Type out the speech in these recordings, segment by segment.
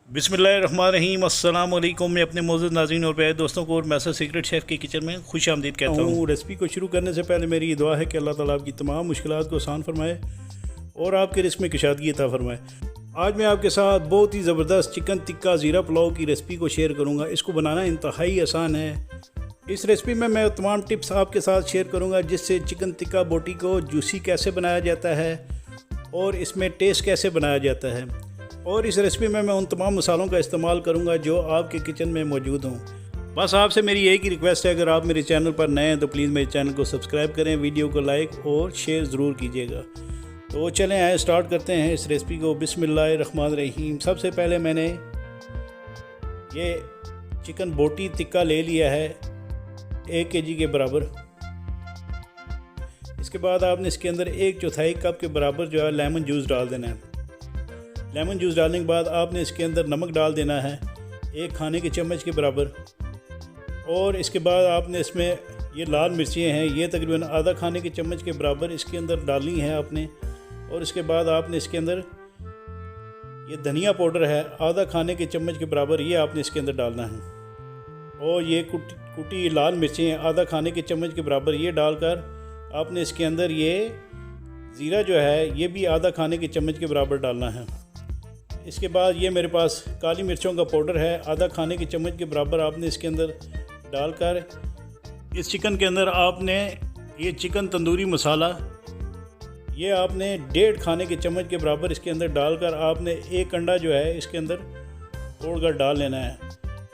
बिस्मिल्लाहिर्रहमानिर्रहीम अस्सलाम वालेकुम। मैं अपने मौजूद नाज़रीन और प्यारे दोस्तों को और मैसर सीक्रेट शेफ़ के किचन में खुश आमदीद कहता हूँ। रेसिपी को शुरू करने से पहले मेरी ये दुआ है कि अल्लाह ताला आपकी तमाम मुश्किलात को आसान फरमाए और आपके रिस्क में कुशादगी अता फरमाए। आज मैं आपके साथ बहुत ही ज़बरदस्त चिकन टिक्का ज़ीरा पुलाव की रेसिपी को शेयर करूँगा। इसको बनाना इंतहाई आसान है। इस रेसिपी में मैं तमाम टिप्स आपके साथ शेयर करूँगा जिससे चिकन टिक्का बोटी को जूसी कैसे बनाया जाता है और इसमें टेस्ट कैसे बनाया जाता है। और इस रेसिपी में मैं उन तमाम मसालों का इस्तेमाल करूंगा जो आपके किचन में मौजूद हों। बस आपसे मेरी एक ही रिक्वेस्ट है, अगर आप मेरे चैनल पर नए हैं तो प्लीज़ मेरे चैनल को सब्सक्राइब करें, वीडियो को लाइक और शेयर ज़रूर कीजिएगा। तो चलें आए स्टार्ट करते हैं इस रेसिपी को। बिस्मिल्लाहिर्रहमानिर्रहीम। सबसे पहले मैंने ये चिकन बोटी टिक्का ले लिया है 1 kg के बराबर। इसके बाद आपने इसके अंदर 1/4 कप के बराबर जो है लेमन जूस डाल देना है। लेमन जूस डालने के बाद आपने इसके अंदर नमक डाल देना है 1 खाने के चम्मच के बराबर। और इसके बाद आपने इसमें ये लाल मिर्चें हैं, ये तकरीबन आधा खाने के चम्मच के बराबर इसके अंदर डालनी है आपने। और इसके बाद आपने इसके अंदर ये धनिया पाउडर है आधा खाने के चम्मच के बराबर, ये आपने इसके अंदर डालना है। और ये कुटी लाल मिर्चें आधा खाने के चम्मच के बराबर, ये डालकर आपने इसके अंदर ये ज़ीरा जो है ये भी आधा खाने के चम्मच के बराबर डालना है। इसके बाद ये मेरे पास काली मिर्चों का पाउडर है आधा खाने के चम्मच के बराबर, आपने इसके अंदर डालकर इस चिकन के अंदर आपने ये चिकन तंदूरी मसाला ये आपने 1.5 खाने के चम्मच के बराबर इसके अंदर डालकर आपने 1 अंडा जो है इसके अंदर तोड़कर डाल लेना है।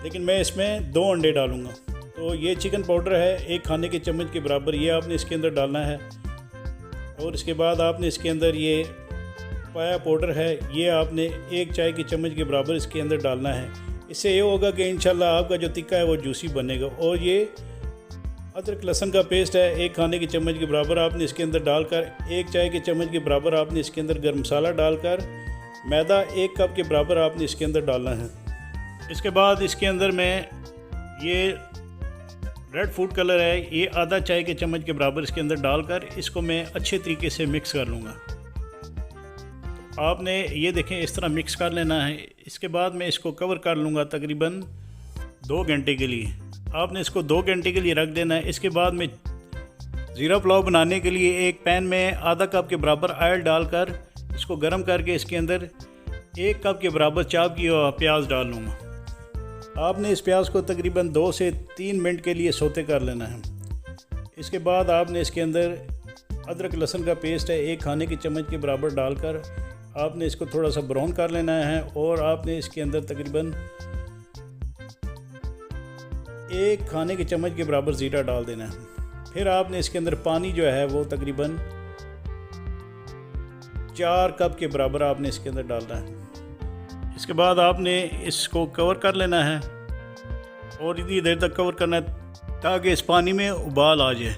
लेकिन मैं इसमें 2 अंडे डालूँगा। तो ये चिकन पाउडर है 1 खाने के चम्मच के बराबर, ये आपने इसके अंदर डालना है। और इसके बाद आपने इसके अंदर ये पाया पाउडर है, ये आपने 1 चाय की चम्मच के बराबर इसके अंदर डालना है। इससे ये होगा कि इंशाल्लाह आपका जो टिक्का है वो जूसी बनेगा। और ये अदरक लहसुन का पेस्ट है 1 खाने की चम्मच के बराबर, आपने इसके अंदर डालकर 1 चाय की चम्मच के बराबर आपने इसके अंदर गर्म मसाला डालकर मैदा 1 कप के बराबर आपने इसके अंदर डालना है। इसके बाद इसके अंदर मैं ये रेड फूड कलर है ये आधा चाय के चम्मच के बराबर इसके अंदर डालकर इसको मैं अच्छे तरीके से मिक्स कर लूँगा। आपने ये देखें इस तरह मिक्स कर लेना है। इसके बाद मैं इसको कवर कर लूँगा तकरीबन 2 घंटे के लिए। आपने इसको 2 घंटे के लिए रख देना है। इसके बाद मैं ज़ीरा पुलाव बनाने के लिए एक पैन में आधा कप के बराबर ऑयल डालकर इसको गर्म करके इसके अंदर 1 कप के बराबर चॉप किया प्याज डाल लूँगा। आपने इस प्याज को तकरीबन 2 से 3 मिनट के लिए सौते कर लेना है। इसके बाद आपने इसके अंदर अदरक लहसुन का पेस्ट है 1 खाने के चम्मच के बराबर डालकर आपने इसको थोड़ा सा ब्राउन कर लेना है। और आपने इसके अंदर तकरीबन 1 खाने के चम्मच के बराबर ज़ीरा डाल देना है। फिर आपने इसके अंदर पानी जो है वो तकरीबन 4 कप के बराबर आपने इसके अंदर डालना है। इसके बाद आपने इसको कवर कर लेना है और इतनी देर तक कवर करना है ताकि इस पानी में उबाल आ जाए।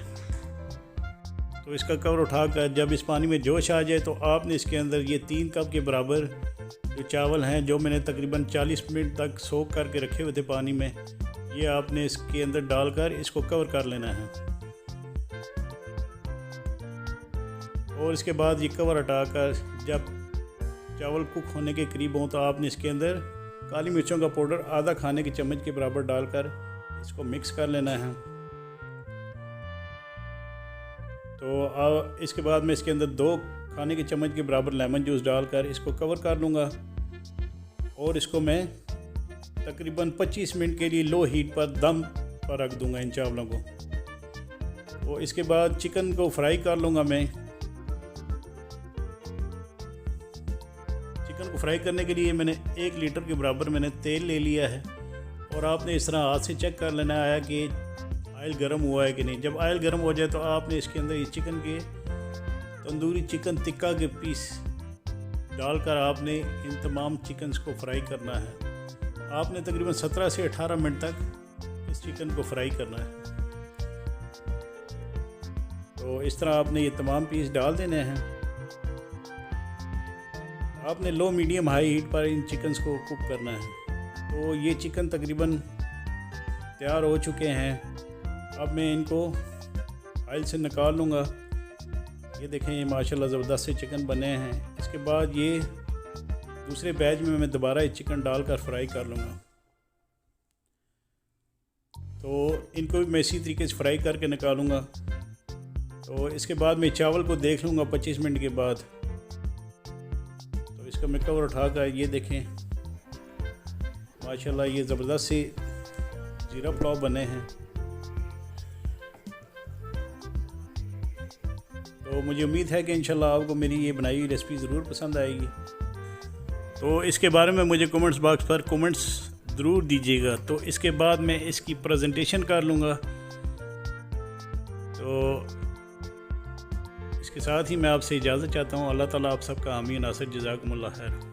तो इसका कवर उठाकर जब इस पानी में जोश आ जाए तो आपने इसके अंदर ये 3 कप के बराबर जो चावल हैं जो मैंने तकरीबन 40 मिनट तक सोख करके रखे हुए थे पानी में, ये आपने इसके अंदर डालकर इसको कवर कर लेना है। और इसके बाद ये कवर हटाकर जब चावल कुक होने के करीब हों तो आपने इसके अंदर काली मिर्चों का पाउडर आधा खाने के चम्मच के बराबर डालकर इसको मिक्स कर लेना है। तो इसके बाद मैं इसके अंदर 2 खाने के चम्मच के बराबर लेमन जूस डालकर इसको कवर कर लूँगा और इसको मैं तकरीबन 25 मिनट के लिए लो हीट पर दम पर रख दूँगा इन चावलों को। तो इसके बाद चिकन को फ्राई कर लूँगा मैं। चिकन को फ्राई करने के लिए मैंने 1 लीटर के बराबर मैंने तेल ले लिया है। और आपने इस तरह हाथ से चेक कर लेना है कि ऑयल गर्म हुआ है कि नहीं। जब ऑयल गर्म हो जाए तो आपने इसके अंदर इस चिकन के तंदूरी चिकन टिक्का के पीस डालकर आपने इन तमाम चिकन्स को फ्राई करना है। आपने तकरीबन 17 से 18 मिनट तक इस चिकन को फ्राई करना है। तो इस तरह आपने ये तमाम पीस डाल देने हैं। आपने लो मीडियम हाई हीट पर इन चिकन्स को कुक करना है। तो ये चिकन तकरीबन तैयार हो चुके हैं। अब मैं इनको ऑयल से निकाल लूँगा। ये देखें ये माशाल्लाह ज़बरदस्त से चिकन बने हैं। इसके बाद ये दूसरे बैच में मैं दोबारा ये चिकन डालकर फ्राई कर लूँगा। तो इनको भी मैं इसी तरीके से फ्राई करके निकालूँगा। तो इसके बाद मैं चावल को देख लूँगा 25 मिनट के बाद। तो इसका मैं कवर उठा कर ये देखें, माशाल्लाह ये ज़बरदस्त सी ज़ीरा पुलाव बने हैं। तो मुझे उम्मीद है कि इंशाल्लाह आपको मेरी ये बनाई हुई रेसिपी ज़रूर पसंद आएगी। तो इसके बारे में मुझे कमेंट्स बॉक्स पर कमेंट्स ज़रूर दीजिएगा। तो इसके बाद मैं इसकी प्रेजेंटेशन कर लूँगा। तो इसके साथ ही मैं आपसे इजाज़त चाहता हूँ। अल्लाह ताला आप सबका आमीन नासिर, जज़ाकुमुल्लाह खैर।